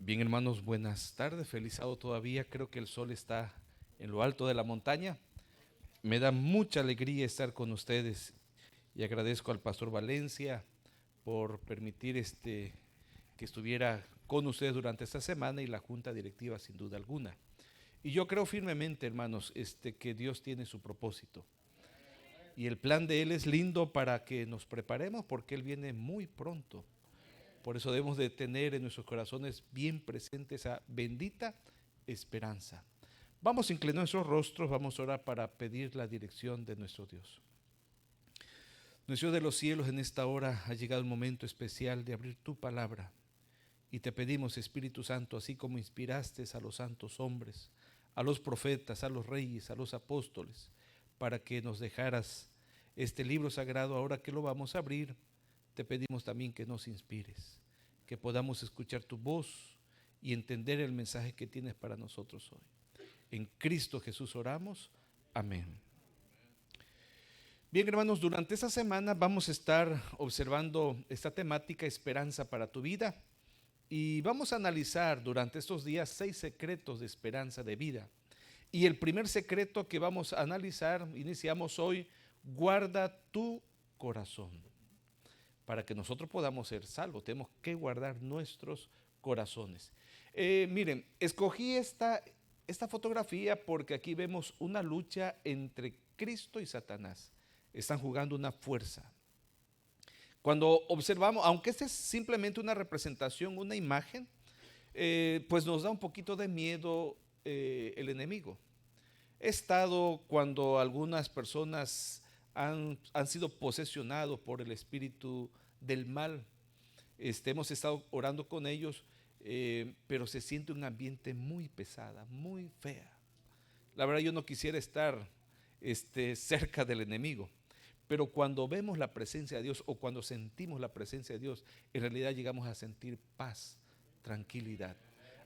Bien, hermanos, buenas tardes, feliz sábado todavía. Creo que el sol está en lo alto de la montaña. Me da mucha alegría estar con ustedes y agradezco al pastor Valencia por permitir que estuviera con ustedes durante esta semana y la junta directiva sin duda alguna. Y yo creo firmemente, hermanos, que Dios tiene su propósito. Y el plan de Él es lindo para que nos preparemos porque Él viene muy pronto. Por eso debemos de tener en nuestros corazones bien presente esa bendita esperanza. Vamos a inclinar nuestros rostros, vamos a orar para pedir la dirección de nuestro Dios. Nuestro Dios de los cielos, en esta hora ha llegado el momento especial de abrir tu palabra. Y te pedimos, Espíritu Santo, así como inspiraste a los santos hombres, a los profetas, a los reyes, a los apóstoles, para que nos dejaras este libro sagrado, ahora que lo vamos a abrir, te pedimos también que nos inspires, que podamos escuchar tu voz y entender el mensaje que tienes para nosotros hoy. En Cristo Jesús oramos. Amén. Bien, hermanos, durante esta semana vamos a estar observando esta temática, esperanza para tu vida. Y vamos a analizar durante estos días 6 secretos de esperanza de vida. Y el primer secreto que vamos a analizar, iniciamos hoy, guarda tu corazón. Para que nosotros podamos ser salvos, tenemos que guardar nuestros corazones. Miren, escogí esta fotografía porque aquí vemos una lucha entre Cristo y Satanás. Están jugando una fuerza. Cuando observamos, aunque esta es simplemente una representación, una imagen, pues nos da un poquito de miedo el enemigo. He estado cuando algunas personas han sido posesionados por el espíritu del mal. Hemos estado orando con ellos, pero se siente un ambiente muy pesada, muy fea. La verdad yo no quisiera estar cerca del enemigo. Pero cuando vemos la presencia de Dios o cuando sentimos la presencia de Dios, en realidad llegamos a sentir paz, tranquilidad.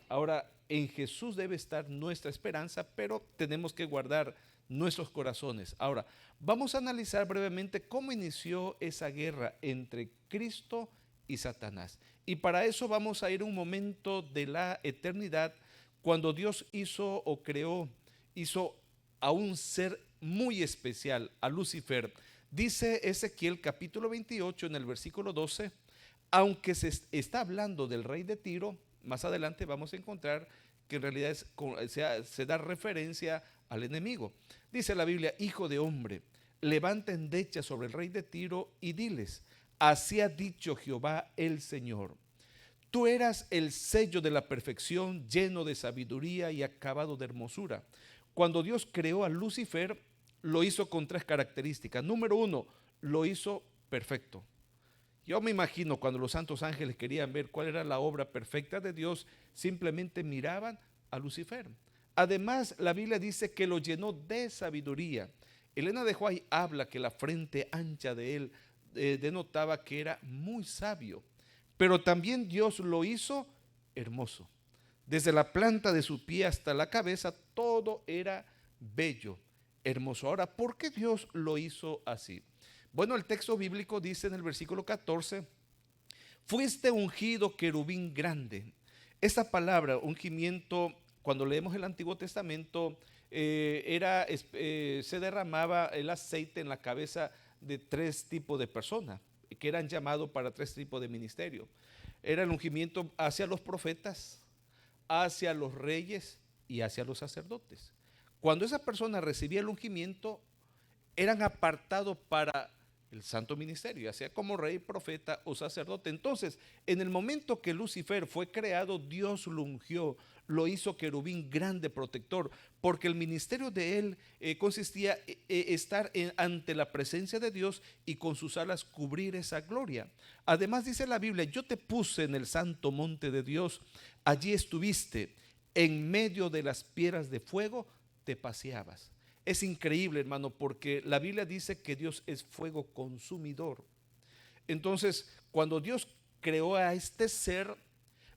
Ahora, en Jesús debe estar nuestra esperanza, pero tenemos que guardar nuestros corazones. Ahora, vamos a analizar brevemente cómo inició esa guerra entre Cristo y Satanás. Y para eso vamos a ir a un momento de la eternidad, cuando Dios hizo o creó, hizo a un ser muy especial, a Lucifer. Dice Ezequiel capítulo 28 en el versículo 12, aunque se está hablando del rey de Tiro, más adelante vamos a encontrar que en realidad se da referencia al enemigo. Dice la Biblia, hijo de hombre, levanta endecha sobre el rey de Tiro y diles, así ha dicho Jehová el Señor. Tú eras el sello de la perfección, lleno de sabiduría y acabado de hermosura. Cuando Dios creó a Lucifer, lo hizo con 3 características. Número 1, lo hizo perfecto. Yo me imagino cuando los santos ángeles querían ver cuál era la obra perfecta de Dios, simplemente miraban a Lucifer. Además, la Biblia dice que lo llenó de sabiduría. Elena de White habla que la frente ancha de él denotaba que era muy sabio. Pero también Dios lo hizo hermoso. Desde la planta de su pie hasta la cabeza, todo era bello, hermoso. Ahora, ¿por qué Dios lo hizo así? Bueno, el texto bíblico dice en el versículo 14, fuiste ungido querubín grande. Esta palabra, ungimiento, cuando leemos el Antiguo Testamento, se derramaba el aceite en la cabeza de 3 tipos de personas que eran llamados para 3 tipos de ministerio. Era el ungimiento hacia los profetas, hacia los reyes y hacia los sacerdotes. Cuando esa persona recibía el ungimiento, eran apartados para el santo ministerio, ya sea como rey, profeta o sacerdote. Entonces, en el momento que Lucifer fue creado, Dios lo ungió, lo hizo querubín grande protector, porque el ministerio de él consistía estar ante la presencia de Dios y con sus alas cubrir esa gloria. Además dice la Biblia, yo te puse en el santo monte de Dios, allí estuviste, en medio de las piedras de fuego te paseabas. Es increíble, hermano, porque la Biblia dice que Dios es fuego consumidor. Entonces, cuando Dios creó a este ser,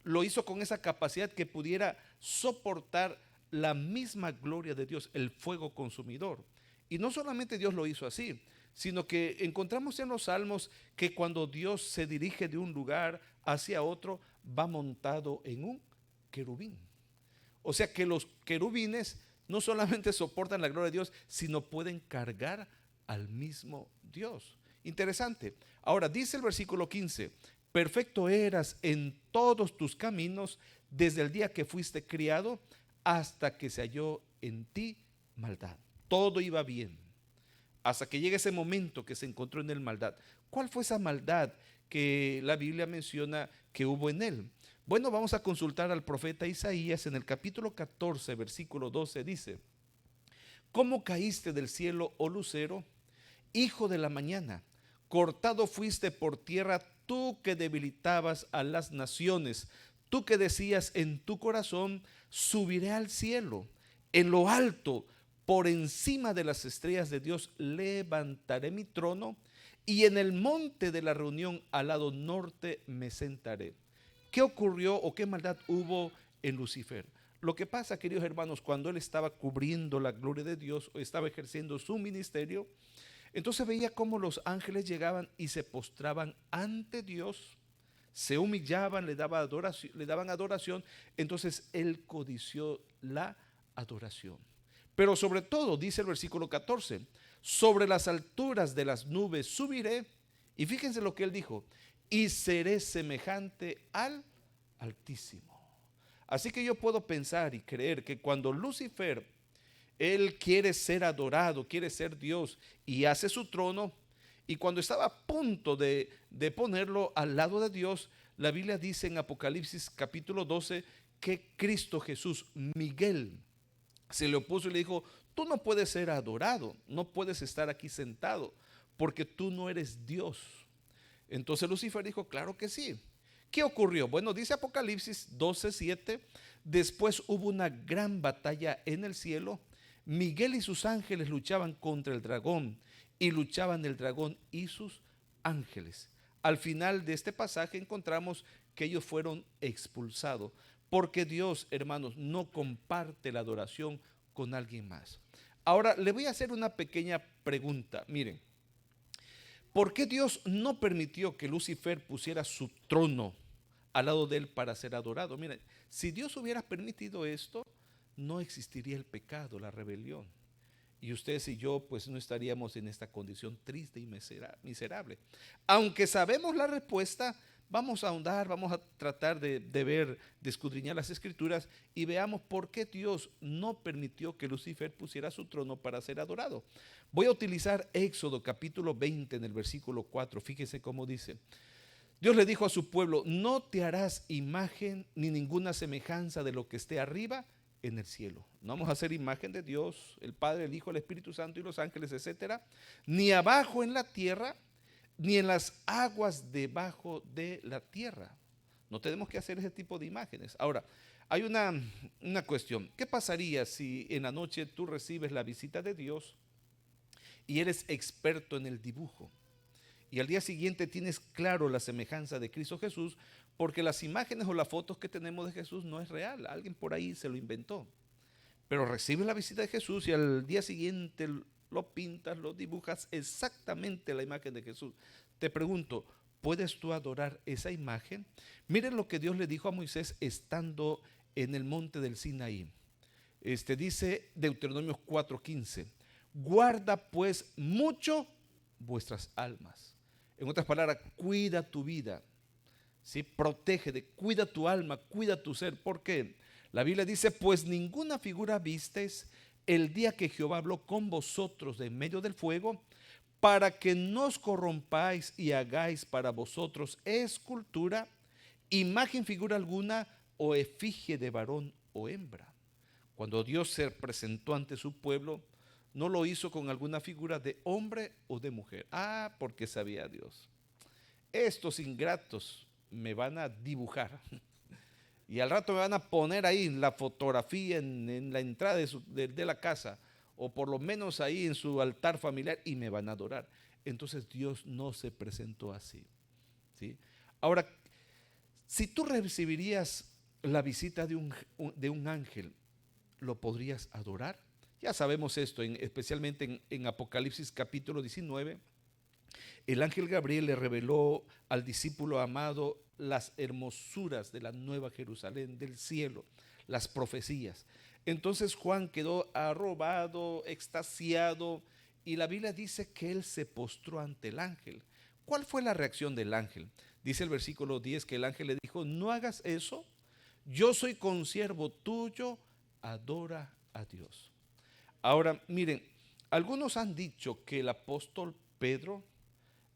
lo hizo con esa capacidad que pudiera soportar la misma gloria de Dios, el fuego consumidor. Y no solamente Dios lo hizo así, sino que encontramos en los salmos que cuando Dios se dirige de un lugar hacia otro, va montado en un querubín. O sea que los querubines no solamente soportan la gloria de Dios, sino pueden cargar al mismo Dios. Interesante. Ahora dice el versículo 15, perfecto eras en todos tus caminos desde el día que fuiste criado hasta que se halló en ti maldad. Todo iba bien hasta que llega ese momento que se encontró en él maldad. ¿Cuál fue esa maldad que la Biblia menciona que hubo en él? Bueno, vamos a consultar al profeta Isaías en el capítulo 14, versículo 12, dice, ¿cómo caíste del cielo, oh lucero, hijo de la mañana? Cortado fuiste por tierra, tú que debilitabas a las naciones, tú que decías en tu corazón, subiré al cielo, en lo alto, por encima de las estrellas de Dios, levantaré mi trono, y en el monte de la reunión al lado norte me sentaré. ¿Qué ocurrió o qué maldad hubo en Lucifer? Lo que pasa, queridos hermanos, cuando él estaba cubriendo la gloria de Dios o estaba ejerciendo su ministerio, entonces veía cómo los ángeles llegaban y se postraban ante Dios, se humillaban, le daban adoración. Entonces él codició la adoración. Pero sobre todo, dice el versículo 14, sobre las alturas de las nubes subiré, y fíjense lo que él dijo, y seré semejante al Altísimo. Así que yo puedo pensar y creer que cuando Lucifer, él quiere ser adorado, quiere ser Dios y hace su trono, y cuando estaba a punto de ponerlo al lado de Dios, la Biblia dice en Apocalipsis capítulo 12 que Cristo Jesús, Miguel, se le opuso y le dijo, tú no puedes ser adorado, no puedes estar aquí sentado, porque tú no eres Dios. Entonces Lucifer dijo, claro que sí. ¿Qué ocurrió? Bueno, dice Apocalipsis 12:7, después hubo una gran batalla en el cielo. Miguel y sus ángeles luchaban contra el dragón, y luchaban el dragón y sus ángeles. Al final de este pasaje encontramos que ellos fueron expulsados, porque Dios, hermanos, no comparte la adoración con alguien más. Ahora, le voy a hacer una pequeña pregunta. Miren, ¿por qué Dios no permitió que Lucifer pusiera su trono al lado de él para ser adorado? Miren, si Dios hubiera permitido esto, no existiría el pecado, la rebelión. Y ustedes y yo pues no estaríamos en esta condición triste y miserable. Aunque sabemos la respuesta, vamos a ahondar, vamos a tratar de ver, de escudriñar las escrituras y veamos por qué Dios no permitió que Lucifer pusiera su trono para ser adorado. Voy a utilizar Éxodo capítulo 20 en el versículo 4. Fíjese cómo dice. Dios le dijo a su pueblo, no te harás imagen ni ninguna semejanza de lo que esté arriba en el cielo. No vamos a hacer imagen de Dios, el Padre, el Hijo, el Espíritu Santo y los ángeles, etcétera, ni abajo en la tierra, ni en las aguas debajo de la tierra. No tenemos que hacer ese tipo de imágenes. Ahora, hay una cuestión. ¿Qué pasaría si en la noche tú recibes la visita de Dios y eres experto en el dibujo? Y al día siguiente tienes claro la semejanza de Cristo Jesús, porque las imágenes o las fotos que tenemos de Jesús no es real. Alguien por ahí se lo inventó. Pero recibes la visita de Jesús y al día siguiente lo pintas, lo dibujas exactamente la imagen de Jesús. Te pregunto, ¿puedes tú adorar esa imagen? Miren lo que Dios le dijo a Moisés estando en el monte del Sinaí. Dice Deuteronomio 4:15, guarda pues mucho vuestras almas. En otras palabras, cuida tu vida, ¿sí? Protégete, cuida tu alma, cuida tu ser. ¿Por qué? La Biblia dice, pues ninguna figura visteis el día que Jehová habló con vosotros de en medio del fuego, para que no os corrompáis y hagáis para vosotros escultura, imagen, figura alguna o efigie de varón o hembra. Cuando Dios se presentó ante su pueblo, no lo hizo con alguna figura de hombre o de mujer. Ah, porque sabía Dios. Estos ingratos me van a dibujar. Y al rato me van a poner ahí la fotografía en la entrada de la casa, o por lo menos ahí en su altar familiar, y me van a adorar. Entonces Dios no se presentó así, ¿sí? Ahora, si tú recibirías la visita de un ángel, ¿lo podrías adorar? Ya sabemos esto, especialmente en Apocalipsis capítulo 19, El ángel Gabriel le reveló al discípulo amado las hermosuras de la nueva Jerusalén, del cielo, las profecías. Entonces Juan quedó arrobado, extasiado, y la Biblia dice que él se postró ante el ángel. ¿Cuál fue la reacción del ángel? Dice el versículo 10 que el ángel le dijo: no hagas eso, yo soy consiervo tuyo, adora a Dios. Ahora, miren, algunos han dicho que el apóstol Pedro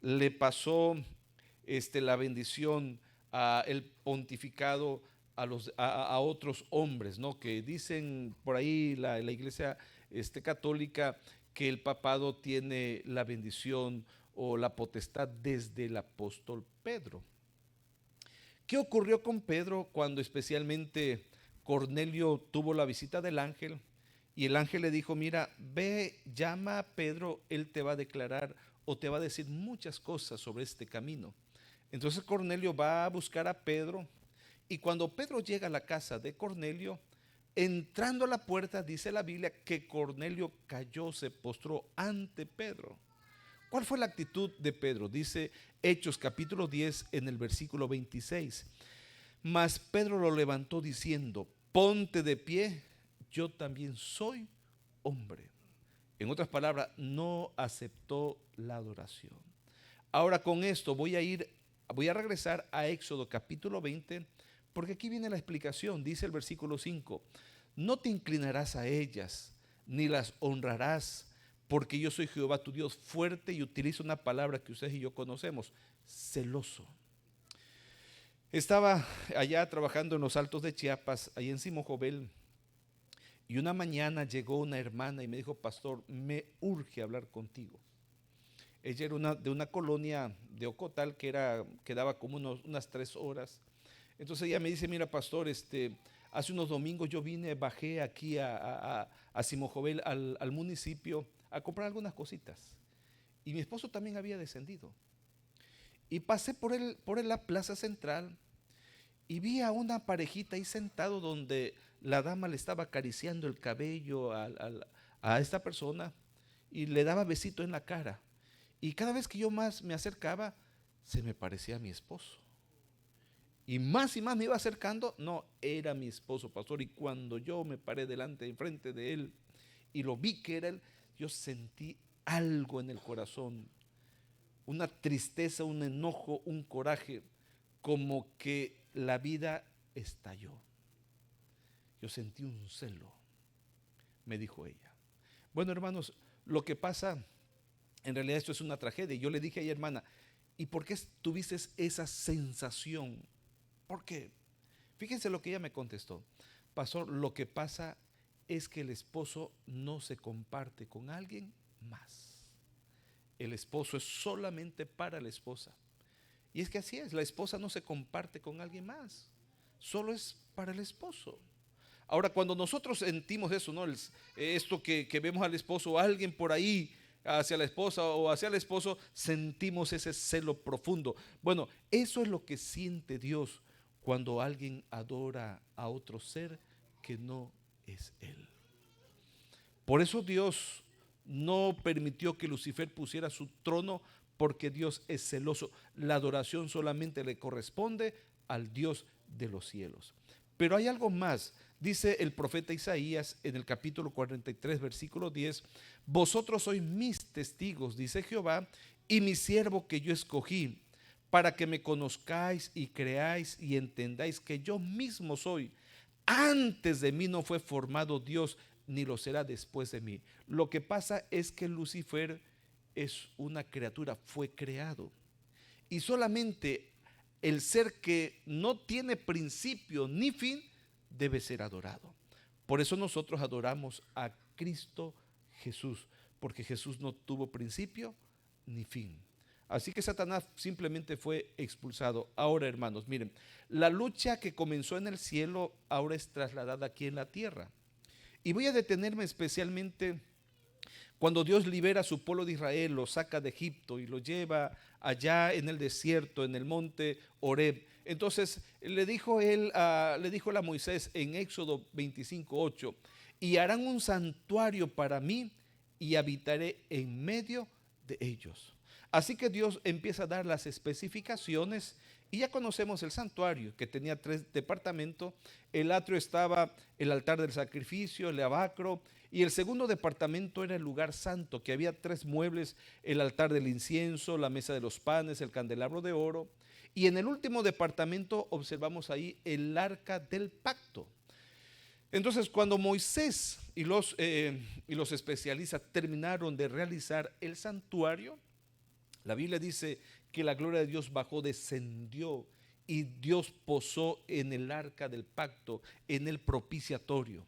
le pasó la bendición, el pontificado a otros hombres, ¿no? Que dicen por ahí la iglesia católica que el papado tiene la bendición o la potestad desde el apóstol Pedro. ¿Qué ocurrió con Pedro cuando especialmente Cornelio tuvo la visita del ángel? Y el ángel le dijo: mira, ve, llama a Pedro, él te va a declarar o te va a decir muchas cosas sobre este camino. Entonces Cornelio va a buscar a Pedro, y cuando Pedro llega a la casa de Cornelio, entrando a la puerta, dice la Biblia que Cornelio cayó, se postró ante Pedro. ¿Cuál fue la actitud de Pedro? Dice Hechos capítulo 10 en el versículo 26. Mas Pedro lo levantó diciendo: ponte de pie, yo también soy hombre. En otras palabras, no aceptó la adoración. Ahora con esto voy a regresar a Éxodo capítulo 20, porque aquí viene la explicación. Dice el versículo 5: no te inclinarás a ellas, ni las honrarás, porque yo soy Jehová tu Dios, fuerte, y utilizo una palabra que ustedes y yo conocemos: celoso. Estaba allá trabajando en los Altos de Chiapas, ahí en Simojovel, y una mañana llegó una hermana y me dijo: pastor, me urge hablar contigo. Ella era de una colonia de Ocotal que quedaba como unas 3 horas. Entonces ella me dice: mira, pastor, hace unos domingos yo bajé aquí a Simojovel, al municipio, a comprar algunas cositas. Y mi esposo también había descendido. Y pasé por la plaza central y vi a una parejita ahí sentado, donde la dama le estaba acariciando el cabello a esta persona y le daba besito en la cara. Y cada vez que yo más me acercaba, se me parecía a mi esposo. Y más me iba acercando, no, era mi esposo, pastor. Y cuando yo me paré enfrente de él, y lo vi que era él, yo sentí algo en el corazón, una tristeza, un enojo, un coraje, como que la vida estalló. Yo sentí un celo, me dijo ella. Bueno, hermanos, lo que pasa, en realidad esto es una tragedia. Yo le dije a ella: hermana, ¿y por qué tuviste esa sensación? ¿Por qué? Fíjense lo que ella me contestó: pastor, lo que pasa es que el esposo no se comparte con alguien más. El esposo es solamente para la esposa. Y es que así es, la esposa no se comparte con alguien más, solo es para el esposo. Ahora, cuando nosotros sentimos eso, ¿no? Esto que vemos al esposo o a alguien por ahí hacia la esposa o hacia el esposo, sentimos ese celo profundo. Bueno, eso es lo que siente Dios cuando alguien adora a otro ser que no es Él. Por eso Dios no permitió que Lucifer pusiera su trono, porque Dios es celoso. La adoración solamente le corresponde al Dios de los cielos. Pero hay algo más. Dice el profeta Isaías en el capítulo 43, versículo 10: vosotros sois mis testigos, dice Jehová, y mi siervo que yo escogí, para que me conozcáis y creáis y entendáis que yo mismo soy. Antes de mí no fue formado Dios, ni lo será después de mí. Lo que pasa es que Lucifer es una criatura, fue creado. Y solamente el ser que no tiene principio ni fin debe ser adorado. Por eso nosotros adoramos a Cristo Jesús, porque Jesús no tuvo principio ni fin. Así que Satanás simplemente fue expulsado. Ahora, hermanos, miren, la lucha que comenzó en el cielo ahora es trasladada aquí en la tierra. Y voy a detenerme especialmente cuando Dios libera a su pueblo de Israel, lo saca de Egipto y lo lleva allá en el desierto, en el monte Horeb. Entonces le dijo él a Moisés en Éxodo 25:8: y harán un santuario para mí y habitaré en medio de ellos. Así que Dios empieza a dar las especificaciones y ya conocemos el santuario, que tenía 3 departamentos. El atrio estaba el altar del sacrificio, el lavacro, y el segundo departamento era el lugar santo, que había 3 muebles: el altar del incienso, la mesa de los panes, el candelabro de oro. Y en el último departamento observamos ahí el arca del pacto. Entonces, cuando Moisés y los especialistas terminaron de realizar el santuario, la Biblia dice que la gloria de Dios bajó, descendió, y Dios posó en el arca del pacto, en el propiciatorio.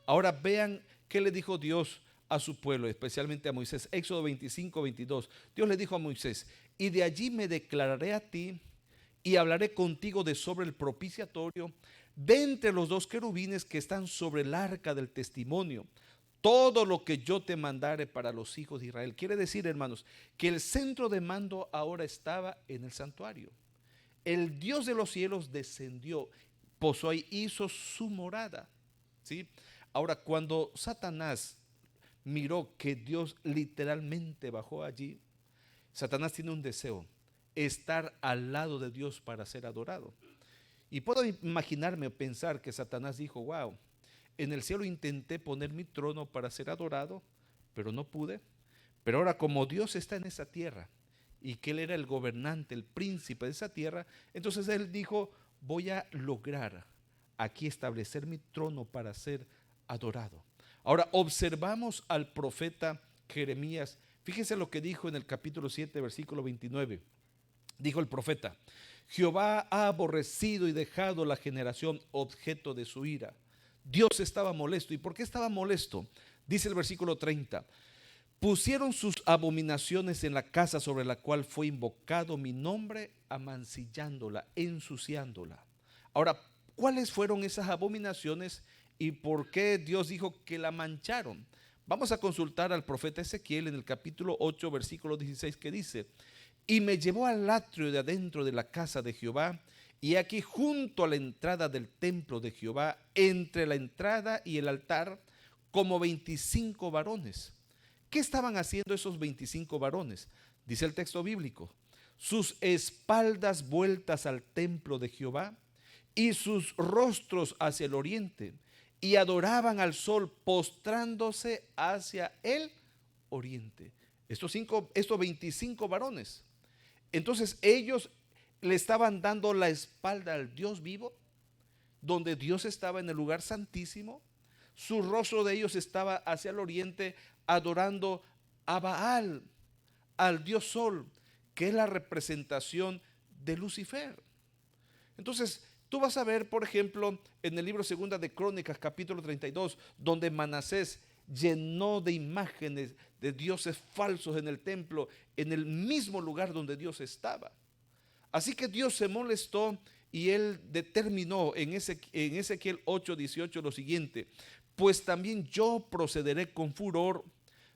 Ahora vean qué le dijo Dios a su pueblo, especialmente a Moisés. Éxodo 25:22. Dios le dijo a Moisés: y de allí me declararé a ti y hablaré contigo de sobre el propiciatorio, de entre los 2 querubines que están sobre el arca del testimonio, todo lo que yo te mandare para los hijos de Israel. Quiere decir, hermanos, que el centro de mando ahora estaba en el santuario. El Dios de los cielos descendió, posó ahí, hizo su morada, ¿sí? Ahora, cuando Satanás miró que Dios literalmente bajó allí, Satanás tiene un deseo: estar al lado de Dios para ser adorado. Y puedo imaginarme o pensar que Satanás dijo: wow, en el cielo intenté poner mi trono para ser adorado, pero no pude. Pero ahora, como Dios está en esa tierra y que Él era el gobernante, el príncipe de esa tierra, entonces Él dijo: voy a lograr aquí establecer mi trono para ser adorado. Ahora observamos al profeta Jeremías. Fíjese lo que dijo en el capítulo 7, versículo 29. Dijo el profeta: Jehová ha aborrecido y dejado la generación objeto de su ira. Dios estaba molesto. ¿Y por qué estaba molesto? Dice el versículo 30: pusieron sus abominaciones en la casa sobre la cual fue invocado mi nombre, amancillándola, ensuciándola. Ahora, ¿cuáles fueron esas abominaciones y por qué Dios dijo que la mancharon? Vamos a consultar al profeta Ezequiel en el capítulo 8, versículo 16, que dice: y me llevó al atrio de adentro de la casa de Jehová, y aquí junto a la entrada del templo de Jehová, entre la entrada y el altar, como 25 varones. ¿Qué estaban haciendo esos 25 varones? Dice el texto bíblico: sus espaldas vueltas al templo de Jehová y sus rostros hacia el oriente, y adoraban al sol postrándose hacia el oriente. Estos 25 varones. Entonces ellos le estaban dando la espalda al Dios vivo, donde Dios estaba en el lugar santísimo. Su rostro de ellos estaba hacia el oriente, adorando a Baal, al Dios Sol, que es la representación de Lucifer. Entonces, tú vas a ver, por ejemplo, en el libro Segunda de Crónicas, capítulo 32, donde Manasés llenó de imágenes de dioses falsos en el templo, en el mismo lugar donde Dios estaba. Así que Dios se molestó y Él determinó en Ezequiel 8:18 lo siguiente: pues también yo procederé con furor,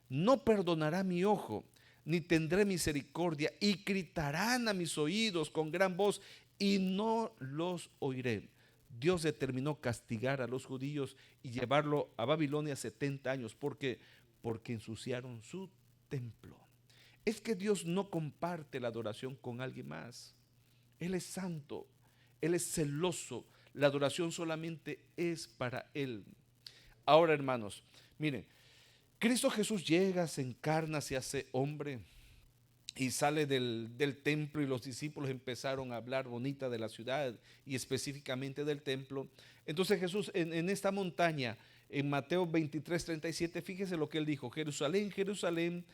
no perdonará mi ojo, ni tendré misericordia, y gritarán a mis oídos con gran voz, y no los oiré. Dios determinó castigar a los judíos y llevarlo a Babilonia 70 años. Porque ensuciaron su templo. Es que Dios no comparte la adoración con alguien más. Él es santo, Él es celoso. La adoración solamente es para Él. Ahora, hermanos, miren, Cristo Jesús llega, se encarna, se hace hombre y sale del templo, y los discípulos empezaron a hablar bonita de la ciudad y específicamente del templo. Entonces Jesús en esta montaña, en Mateo 23:37, fíjese lo que Él dijo: Jerusalén, Jerusalén,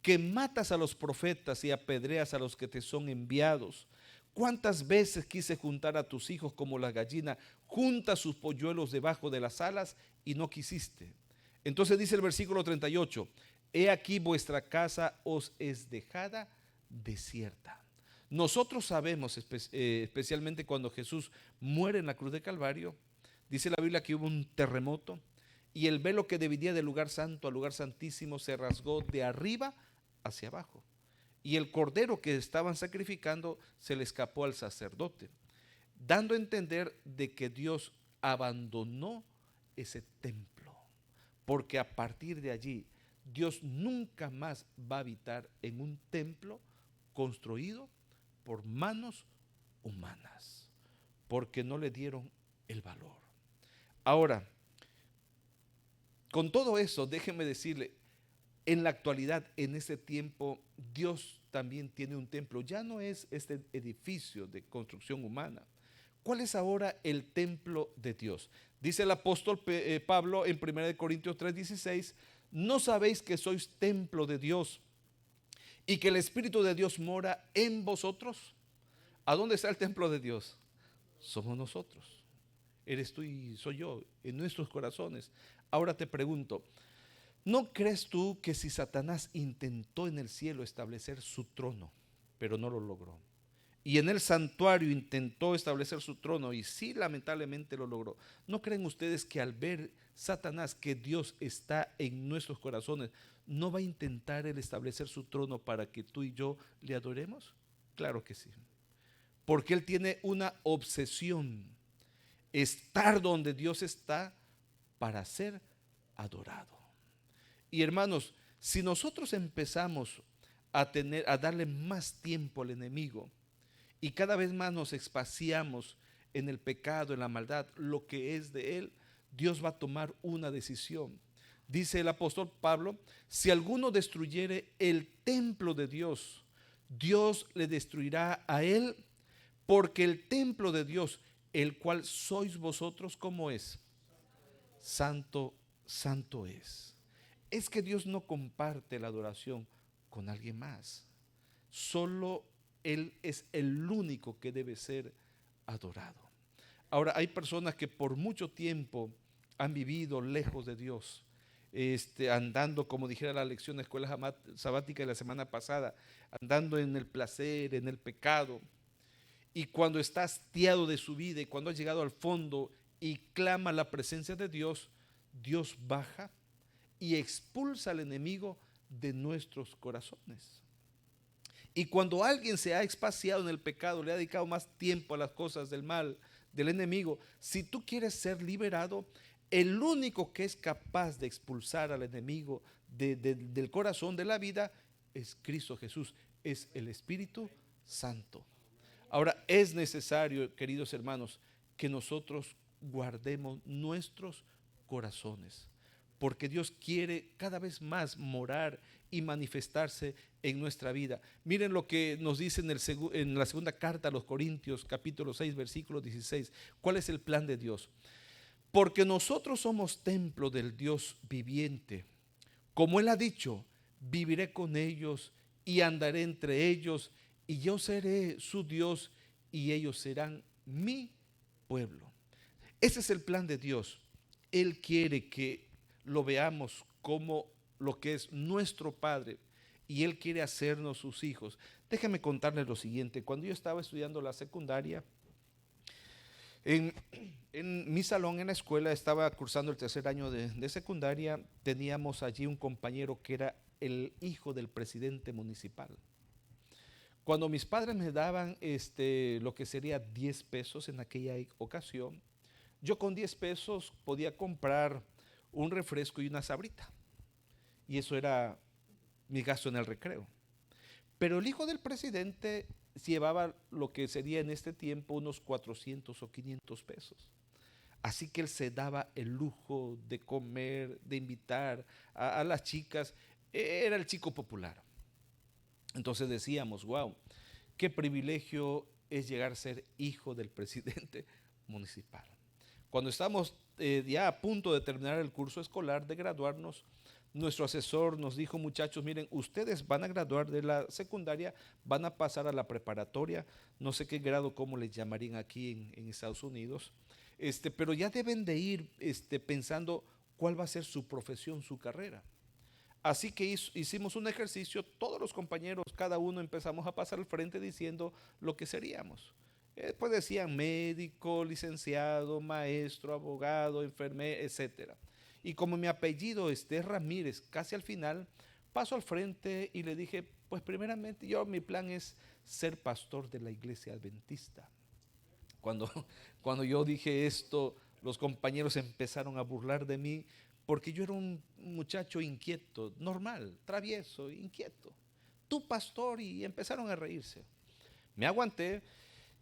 que matas a los profetas y apedreas a los que te son enviados. ¿Cuántas veces quise juntar a tus hijos como la gallina junta sus polluelos debajo de las alas y no quisiste? Entonces dice el versículo 38: he aquí vuestra casa os es dejada desierta. Nosotros sabemos, especialmente cuando Jesús muere en la cruz de Calvario, dice la Biblia que hubo un terremoto y el velo que dividía del lugar santo al lugar santísimo se rasgó de arriba hacia abajo. Y el cordero que estaban sacrificando se le escapó al sacerdote, dando a entender de que Dios abandonó ese templo, porque a partir de allí Dios nunca más va a habitar en un templo construido por manos humanas, porque no le dieron el valor. Ahora, con todo eso, déjeme decirle, en la actualidad, en este tiempo, Dios también tiene un templo. Ya no es este edificio de construcción humana. ¿Cuál es ahora el templo de Dios? Dice el apóstol Pablo en 1 Corintios 3:16, ¿no sabéis que sois templo de Dios y que el Espíritu de Dios mora en vosotros? ¿A dónde está el templo de Dios? Somos nosotros. Eres tú y soy yo, en nuestros corazones. Ahora te pregunto, ¿no crees tú que si Satanás intentó en el cielo establecer su trono, pero no lo logró? Y en el santuario intentó establecer su trono y sí, lamentablemente lo logró. ¿No creen ustedes que al ver Satanás que Dios está en nuestros corazones, no va a intentar él establecer su trono para que tú y yo le adoremos? Claro que sí. Porque él tiene una obsesión, estar donde Dios está para ser adorado. Y hermanos, si nosotros empezamos a darle más tiempo al enemigo y cada vez más nos espaciamos en el pecado, en la maldad, lo que es de él, Dios va a tomar una decisión. Dice el apóstol Pablo, si alguno destruyere el templo de Dios, Dios le destruirá a él, porque el templo de Dios, el cual sois vosotros, ¿cómo es? Santo, santo es. Es que Dios no comparte la adoración con alguien más. Solo Él es el único que debe ser adorado. Ahora, hay personas que por mucho tiempo han vivido lejos de Dios, andando, como dijera la lección de escuela sabática de la semana pasada, andando en el placer, en el pecado. Y cuando está hastiado de su vida y cuando ha llegado al fondo y clama la presencia de Dios, Dios baja y expulsa al enemigo de nuestros corazones. Y cuando alguien se ha expaciado en el pecado, le ha dedicado más tiempo a las cosas del mal, del enemigo, si tú quieres ser liberado, el único que es capaz de expulsar al enemigo del corazón, de la vida, es Cristo Jesús, es el Espíritu Santo. Ahora es necesario, queridos hermanos, que nosotros guardemos nuestros corazones, porque Dios quiere cada vez más morar y manifestarse en nuestra vida. Miren lo que nos dice en la segunda carta a los Corintios, capítulo 6, versículo 16. ¿Cuál es el plan de Dios? Porque nosotros somos templo del Dios viviente. Como Él ha dicho, viviré con ellos y andaré entre ellos, y yo seré su Dios y ellos serán mi pueblo. Ese es el plan de Dios. Él quiere que lo veamos como lo que es nuestro Padre y Él quiere hacernos sus hijos. Déjame contarles lo siguiente. Cuando yo estaba estudiando la secundaria, en mi salón en la escuela, estaba cursando el tercer año de secundaria, teníamos allí un compañero que era el hijo del presidente municipal. Cuando mis padres me daban lo que sería 10 pesos en aquella ocasión, yo con 10 pesos podía comprar un refresco y una sabrita. Y eso era mi gasto en el recreo. Pero el hijo del presidente llevaba lo que sería en este tiempo unos 400 o 500 pesos. Así que él se daba el lujo de comer, de invitar a las chicas. Era el chico popular. Entonces decíamos, wow, qué privilegio es llegar a ser hijo del presidente municipal. Cuando estamos ya a punto de terminar el curso escolar, de graduarnos, nuestro asesor nos dijo, muchachos, miren, ustedes van a graduar de la secundaria, van a pasar a la preparatoria, no sé qué grado, cómo les llamarían aquí en Estados Unidos, pero ya deben de ir pensando cuál va a ser su profesión, su carrera. Así que hicimos un ejercicio, todos los compañeros, cada uno empezamos a pasar al frente diciendo lo que seríamos. Pues decían médico, licenciado, maestro, abogado, enfermero, etcétera. Y como mi apellido es Ramírez, casi al final, paso al frente y le dije, pues primeramente mi plan es ser pastor de la iglesia adventista. Cuando, cuando yo dije esto, los compañeros empezaron a burlar de mí porque yo era un muchacho inquieto, normal, travieso, inquieto. tu pastor, y empezaron a reírse. Me aguanté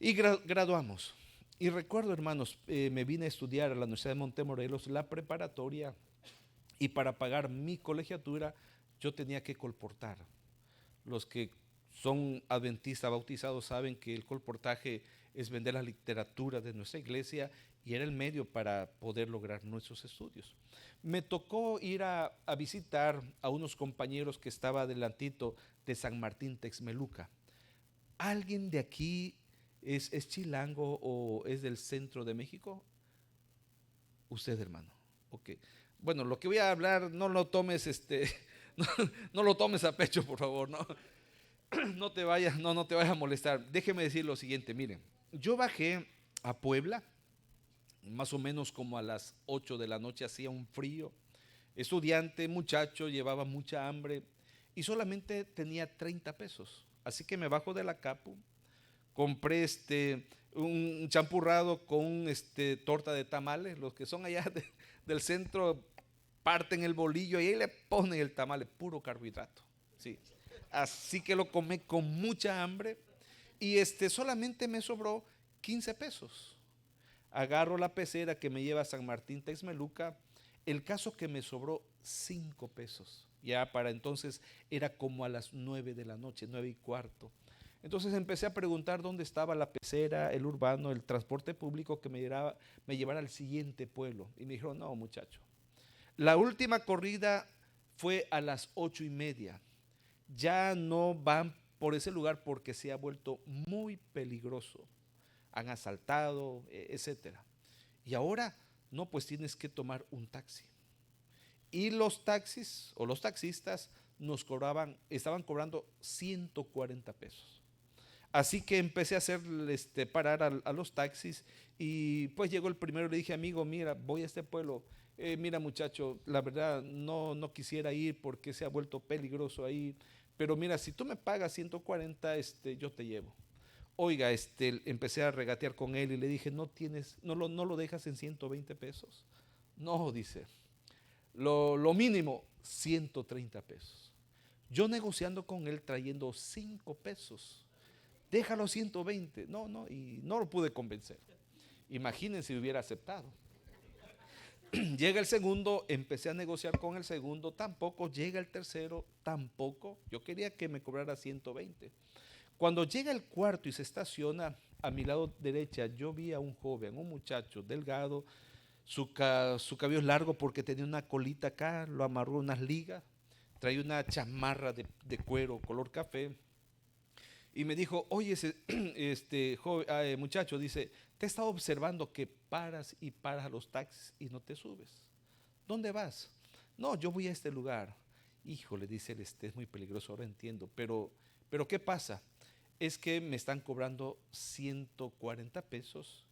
y graduamos. Y recuerdo, hermanos, me vine a estudiar a la Universidad de Montemorelos, la preparatoria, y para pagar mi colegiatura yo tenía que colportar. Los que son adventistas bautizados saben que el colportaje es vender la literatura de nuestra iglesia y era el medio para poder lograr nuestros estudios. Me tocó ir a visitar a unos compañeros que estaba adelantito de San Martín Texmeluca. ¿Alguien de aquí es chilango o es del centro de México? Usted, hermano. Ok. Bueno, lo que voy a hablar, no lo tomes, no, no lo tomes a pecho, por favor, no. No te vayas, no te vayas a molestar. Déjeme decir lo siguiente, miren, yo bajé a Puebla, más o menos como a las 8 de la noche, hacía un frío. Estudiante, muchacho, llevaba mucha hambre y solamente tenía 30 pesos. Así que me bajo de la capu, compré un champurrado con torta de tamales. Los que son allá del centro parten el bolillo y ahí le ponen el tamal, puro carbohidrato. Sí. Así que lo comí con mucha hambre y solamente me sobró 15 pesos. Agarro la pecera que me lleva a San Martín Texmeluca. El caso que me sobró 5 pesos. Ya para entonces era como a las 9 de la noche, 9:15. Entonces empecé a preguntar dónde estaba la pecera, el urbano, el transporte público que me llevara al siguiente pueblo. Y me dijeron, no, muchacho. La última corrida fue a las 8:30. Ya no van por ese lugar porque se ha vuelto muy peligroso. Han asaltado, etcétera. Y ahora, no, pues tienes que tomar un taxi. Y los taxis o los taxistas estaban cobrando 140 pesos. Así que empecé a hacer parar a los taxis y pues llegó el primero y le dije, amigo, mira, voy a este pueblo. Mira, muchacho, la verdad no quisiera ir porque se ha vuelto peligroso ahí, pero mira, si tú me pagas 140, yo te llevo. Oiga, empecé a regatear con él y le dije, no lo dejas en 120 pesos. No, dice, lo mínimo 130 pesos. Yo negociando con él trayendo 5 pesos. Déjalo 120. No, y no lo pude convencer. Imagínense si hubiera aceptado. Llega el segundo, empecé a negociar con el segundo, tampoco. Llega el tercero, tampoco. Yo quería que me cobrara 120. Cuando llega el cuarto y se estaciona a mi lado derecha, yo vi a un joven, un muchacho delgado, su cabello es largo porque tenía una colita acá, lo amarró unas ligas, traía una chamarra de cuero color café. Y me dijo, oye, muchacho, dice, te he estado observando que paras y paras a los taxis y no te subes. ¿Dónde vas? No, yo voy a este lugar. Híjole, dice él, es muy peligroso, ahora entiendo. Pero ¿qué pasa? Es que me están cobrando 140 pesos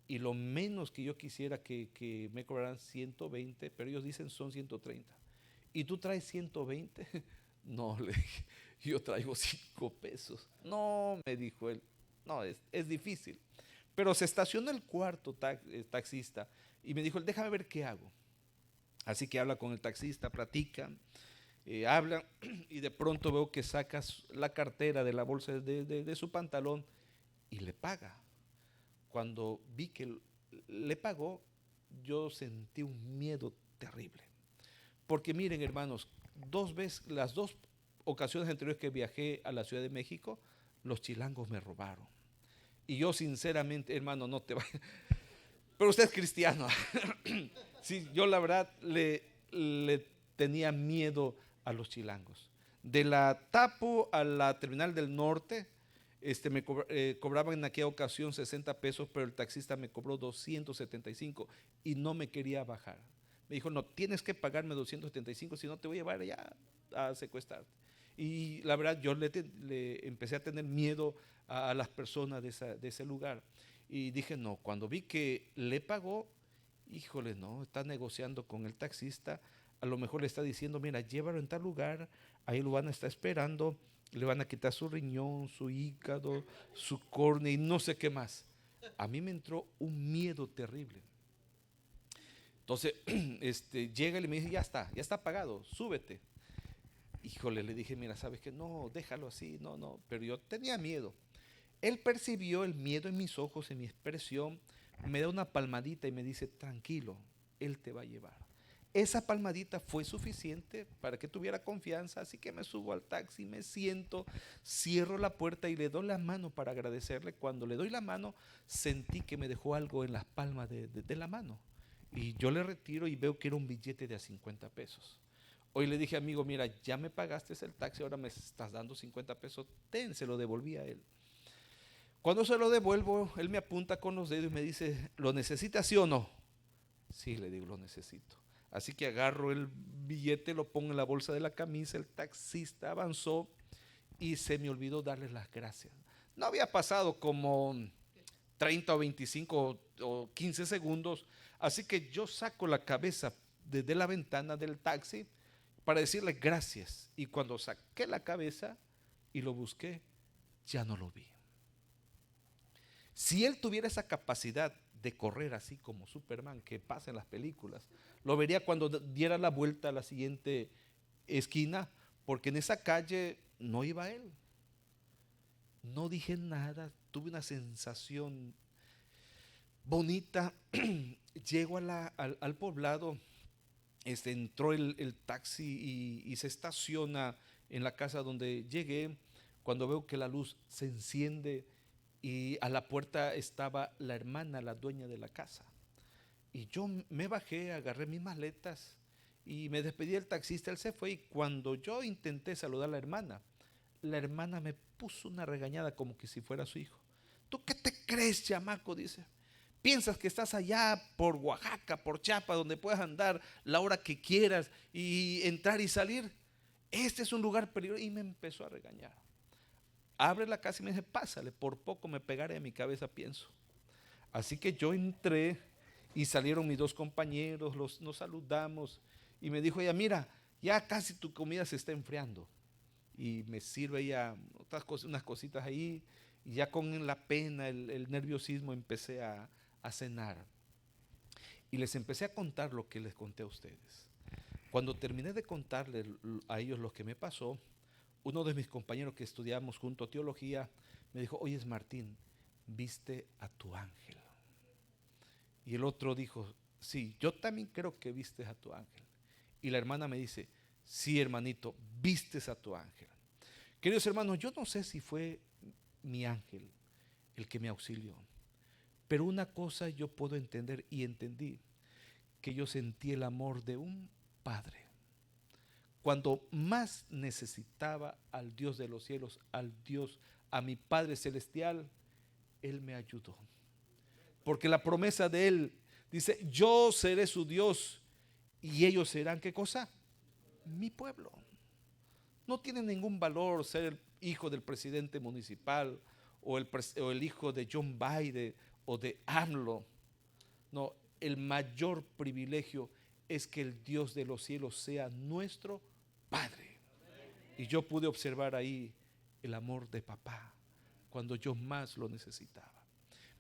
y lo menos que yo quisiera que me cobraran 120, pero ellos dicen son 130. ¿Y tú traes 120? No, le dije, yo traigo 5 pesos. No, me dijo él, no, es difícil. Pero se estacionó el cuarto taxista y me dijo, déjame ver qué hago. Así que habla con el taxista, platican, hablan y de pronto veo que sacas la cartera de la bolsa de su pantalón y le paga. Cuando vi que le pagó, yo sentí un miedo terrible. Porque miren, hermanos, las dos ocasiones anteriores que viajé a la Ciudad de México, los chilangos me robaron. Y yo sinceramente, hermano, no te vayas. Pero usted es cristiano. Sí, yo la verdad le tenía miedo a los chilangos. De la Tapo a la Terminal del Norte, me cobraban en aquella ocasión 60 pesos, pero el taxista me cobró 275 y no me quería bajar. Me dijo, no, tienes que pagarme 275, si no te voy a llevar allá a secuestrarte. Y la verdad, yo le empecé a tener miedo a las personas de ese lugar. Y dije, no, cuando vi que le pagó, híjole, no, está negociando con el taxista, a lo mejor le está diciendo, mira, llévalo en tal lugar, ahí lo van a estar esperando, le van a quitar su riñón, su hígado, su córnea y no sé qué más. A mí me entró un miedo terrible. Entonces, llega y me dice, ya está pagado, súbete. Híjole, le dije, mira, ¿sabes qué? No, déjalo así, no, no. Pero yo tenía miedo. Él percibió el miedo en mis ojos, en mi expresión, me da una palmadita y me dice, tranquilo, Él te va a llevar. Esa palmadita fue suficiente para que tuviera confianza, así que me subo al taxi, me siento, cierro la puerta y le doy la mano para agradecerle. Cuando le doy la mano, sentí que me dejó algo en las palmas de la mano. Y yo le retiro y veo que era un billete de a 50 pesos. Hoy le dije, amigo, mira, ya me pagaste el taxi, ahora me estás dando 50 pesos, ten, se lo devolví a él. Cuando se lo devuelvo, él me apunta con los dedos y me dice, ¿lo necesitas sí o no? Sí, le digo, lo necesito. Así que agarro el billete, lo pongo en la bolsa de la camisa, el taxista avanzó y se me olvidó darle las gracias. No había pasado como 30 o 25 o 15 segundos, así que yo saco la cabeza desde la ventana del taxi para decirle gracias. Y cuando saqué la cabeza y lo busqué, ya no lo vi. Si él tuviera esa capacidad de correr así como Superman que pasa en las películas, lo vería cuando diera la vuelta a la siguiente esquina, porque en esa calle no iba él. No dije nada, tuve una sensación bonita. Llego al poblado, entró el taxi y se estaciona en la casa donde llegué. Cuando veo que la luz se enciende y a la puerta estaba la hermana, la dueña de la casa. Y yo me bajé, agarré mis maletas y me despedí del taxista. Él se fue y cuando yo intenté saludar a la hermana me puso una regañada como que si fuera su hijo. ¿Tú qué te crees, chamaco? Dice. ¿Piensas que estás allá por Oaxaca, por Chiapas, donde puedes andar la hora que quieras y entrar y salir? Este es un lugar peligroso. Y me empezó a regañar. Abre la casa y me dice, pásale, por poco me pegaré a mi cabeza, pienso. Así que yo entré y salieron mis dos compañeros, nos saludamos y me dijo ella, mira, ya casi tu comida se está enfriando. Y me sirve ella unas cositas ahí y ya con la pena, el nerviosismo empecé a cenar. Y les empecé a contar lo que les conté a ustedes. Cuando terminé de contarles a ellos lo que me pasó, uno de mis compañeros que estudiamos junto a teología me dijo, oye Martín, ¿viste a tu ángel? Y el otro dijo, sí, yo también creo que viste a tu ángel. Y la hermana me dice, sí hermanito, vistes a tu ángel. Queridos hermanos, yo no sé si fue mi ángel el que me auxilió, pero una cosa yo puedo entender y entendí, que yo sentí el amor de un padre. Cuando más necesitaba al Dios de los cielos, a mi Padre Celestial, Él me ayudó. Porque la promesa de Él dice, yo seré su Dios y ellos serán, ¿qué cosa? Mi pueblo. No tiene ningún valor ser el hijo del presidente municipal o el hijo de John Biden o de AMLO. No, el mayor privilegio es que el Dios de los cielos sea nuestro Padre. Y yo pude observar ahí el amor de papá cuando yo más lo necesitaba.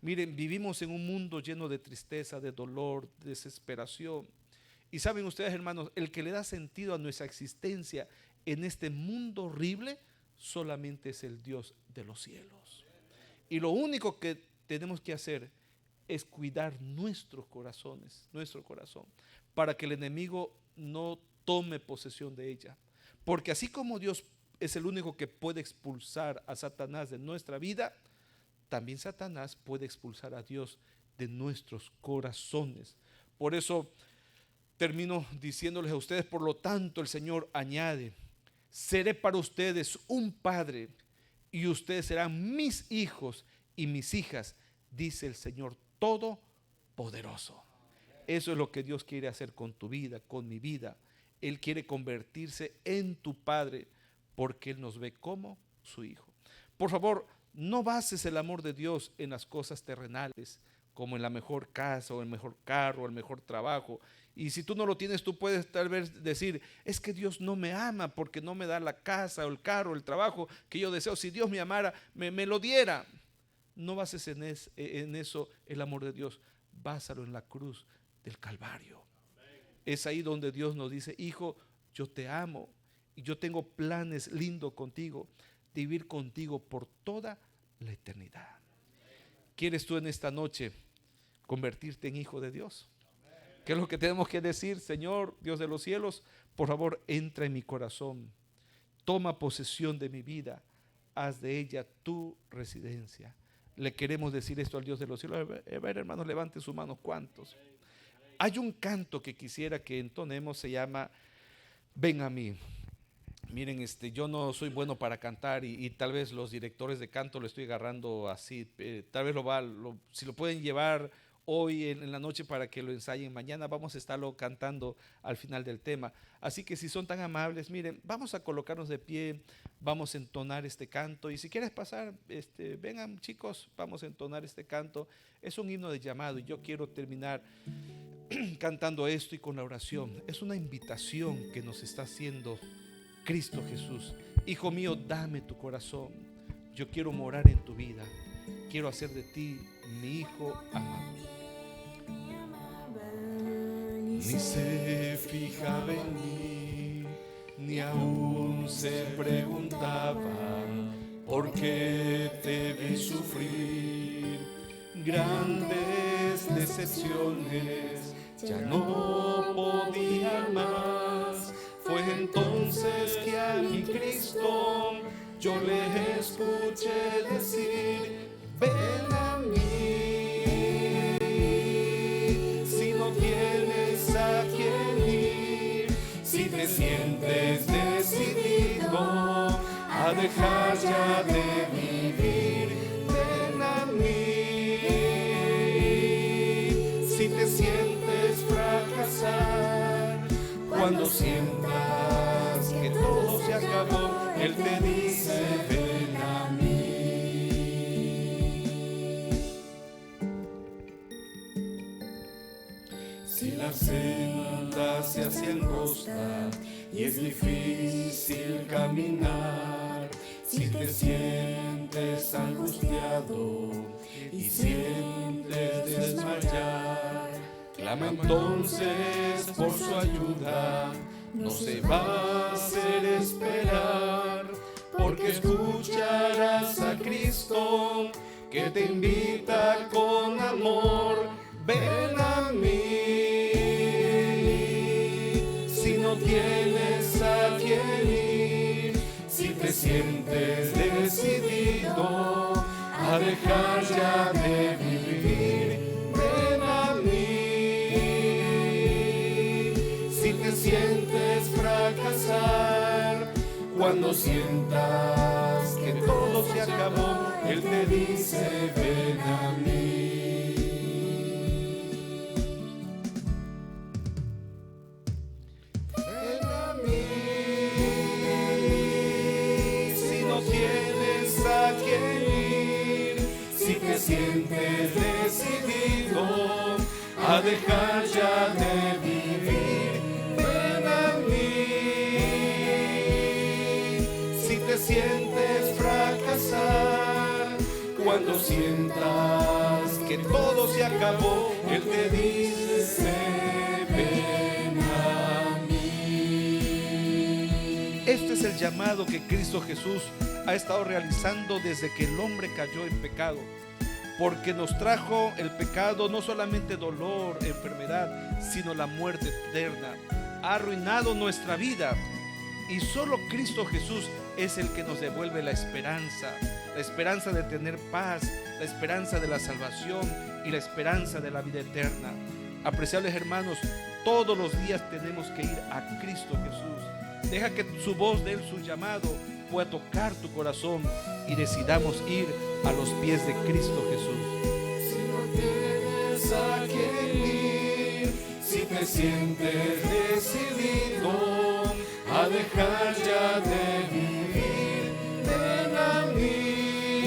Miren, vivimos en un mundo lleno de tristeza, de dolor, de desesperación. Y saben ustedes, hermanos, el que le da sentido a nuestra existencia en este mundo horrible solamente es el Dios de los cielos. Y lo único que tenemos que hacer es cuidar nuestros corazones, nuestro corazón, para que el enemigo no tome posesión de ella. Porque así como Dios es el único que puede expulsar a Satanás de nuestra vida, también Satanás puede expulsar a Dios de nuestros corazones. Por eso termino diciéndoles a ustedes, por lo tanto el Señor añade, seré para ustedes un padre y ustedes serán mis hijos y mis hijas, dice el Señor Todopoderoso. Eso es lo que Dios quiere hacer con tu vida, con mi vida. Él quiere convertirse en tu padre porque Él nos ve como su hijo. Por favor, no bases el amor de Dios en las cosas terrenales, como en la mejor casa o el mejor carro o el mejor trabajo. Y si tú no lo tienes, tú puedes tal vez decir, es que Dios no me ama porque no me da la casa o el carro o el trabajo que yo deseo. Si Dios me amara, me lo diera. No bases en eso el amor de Dios, básalo en la cruz del Calvario. Es ahí donde Dios nos dice, hijo, yo te amo y yo tengo planes lindos contigo, de vivir contigo por toda la eternidad. ¿Quieres tú en esta noche convertirte en hijo de Dios? ¿Qué es lo que tenemos que decir? Señor, Dios de los cielos, por favor, entra en mi corazón, toma posesión de mi vida, haz de ella tu residencia. Le queremos decir esto al Dios de los cielos. A ver, hermanos, levanten sus manos. ¿Cuántos? Hay un canto que quisiera que entonemos, se llama Ven a mí. Miren, yo no soy bueno para cantar y tal vez los directores de canto lo estoy agarrando así. Tal vez si lo pueden llevar hoy en la noche para que lo ensayen mañana, vamos a estarlo cantando al final del tema. Así que si son tan amables, miren, vamos a colocarnos de pie, vamos a entonar este canto. Y si quieres pasar, vengan chicos, vamos a entonar este canto. Es un himno de llamado y yo quiero terminar cantando esto y con la oración. Es una invitación que nos está haciendo Cristo Jesús. Hijo mío, dame tu corazón. Yo quiero morar en tu vida. Quiero hacer de ti mi hijo amado. Ni se fijaba en mí, ni aún se preguntaba por qué te vi sufrir. Grandes decepciones, ya no podía más. Fue entonces que a mi Cristo yo le escuché decir: ven a mí, si no tienes a quien ir, si te sientes decidido a dejar ya de vivir, ven a mí, si te sientes fracasar, cuando sientas que todo se acabó, Él te dice: ven a mí. Si la senda se hace angosta y es difícil caminar, si te sientes angustiado y sientes desmayar, clama entonces por su ayuda, no se va a hacer esperar, porque escucharás a Cristo que te invita con amor: ven a mí, si no tienes a quien ir, si te sientes decidido a dejar ya de vivir, ven a mí, si te sientes fracasar, cuando sientas que todo se acabó, Él te dice: ven a mí. Ven a mí, si no tienes a quien ir, si te sientes decidido a dejar ya de vivir, ven a mí, si te sientes fracasar, cuando sientas que todo se acabó, Él te dice: ven a mí. Este es el llamado que Cristo Jesús ha estado realizando desde que el hombre cayó en pecado, porque nos trajo el pecado no solamente dolor, enfermedad, sino la muerte eterna. Ha arruinado nuestra vida y solo Cristo Jesús es el que nos devuelve la esperanza de tener paz, la esperanza de la salvación y la esperanza de la vida eterna. Apreciables hermanos, todos los días tenemos que ir a Cristo Jesús. Deja que su voz de Él, su llamado, pueda tocar tu corazón y decidamos ir a los pies de Cristo Jesús. Si no tienes a quien ir, si te sientes decidido a dejar ya de vivir, ven a mí,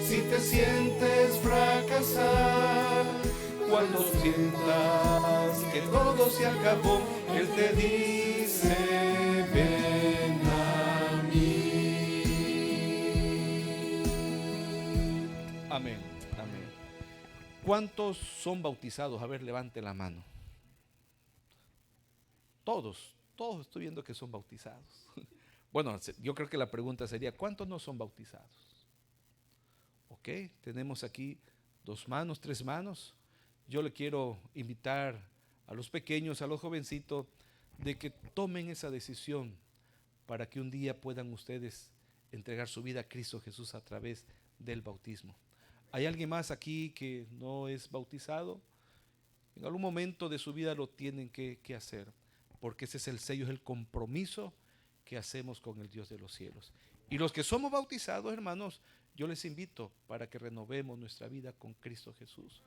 si te sientes fracasar, cuando sientas que todo se acabó, Él te dice: ven a mí. Amén, amén. ¿Cuántos son bautizados? A ver, levanten la mano. Todos, Todos estoy viendo que son bautizados. Bueno, yo creo que la pregunta sería, ¿cuántos no son bautizados? Ok, tenemos aquí 2 manos, 3 manos. Yo le quiero invitar a los pequeños, a los jovencitos, de que tomen esa decisión para que un día puedan ustedes entregar su vida a Cristo Jesús a través del bautismo. ¿Hay alguien más aquí que no es bautizado? En algún momento de su vida lo tienen que hacer, porque ese es el sello, es el compromiso que hacemos con el Dios de los cielos. Y los que somos bautizados, hermanos, yo les invito para que renovemos nuestra vida con Cristo Jesús.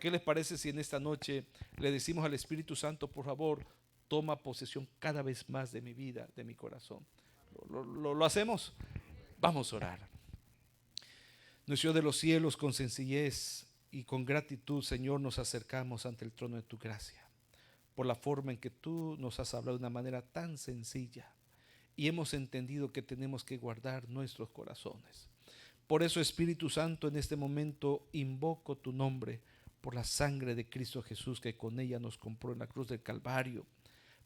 ¿Qué les parece si en esta noche le decimos al Espíritu Santo, por favor, toma posesión cada vez más de mi vida, de mi corazón? ¿Lo hacemos? Vamos a orar. Nuestro Dios de los cielos, con sencillez y con gratitud, Señor, nos acercamos ante el trono de tu gracia, por la forma en que tú nos has hablado de una manera tan sencilla, y hemos entendido que tenemos que guardar nuestros corazones. Por eso, Espíritu Santo, en este momento invoco tu nombre por la sangre de Cristo Jesús, que con ella nos compró en la cruz del Calvario,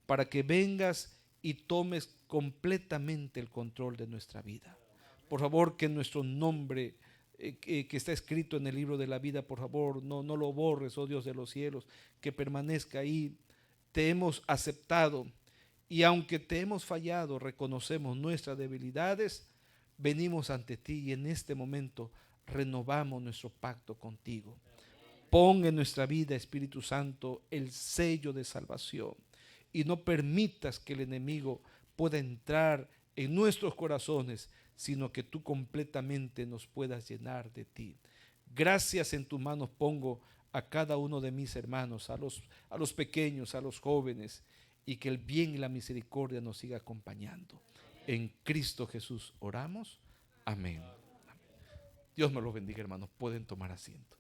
para que vengas y tomes completamente el control de nuestra vida. Por favor, que nuestro nombre que está escrito en el libro de la vida, por favor, no lo borres, oh Dios de los cielos, que permanezca ahí. Te hemos aceptado, y aunque te hemos fallado, reconocemos nuestras debilidades, venimos ante ti y en este momento renovamos nuestro pacto contigo. Pon en nuestra vida, Espíritu Santo, el sello de salvación, y no permitas que el enemigo pueda entrar en nuestros corazones, sino que tú completamente nos puedas llenar de ti. Gracias en tus manos pongo a cada uno de mis hermanos, a los pequeños, a los jóvenes, y que el bien y la misericordia nos siga acompañando. En Cristo Jesús oramos. Amén. Dios me los bendiga, hermanos. Pueden tomar asiento.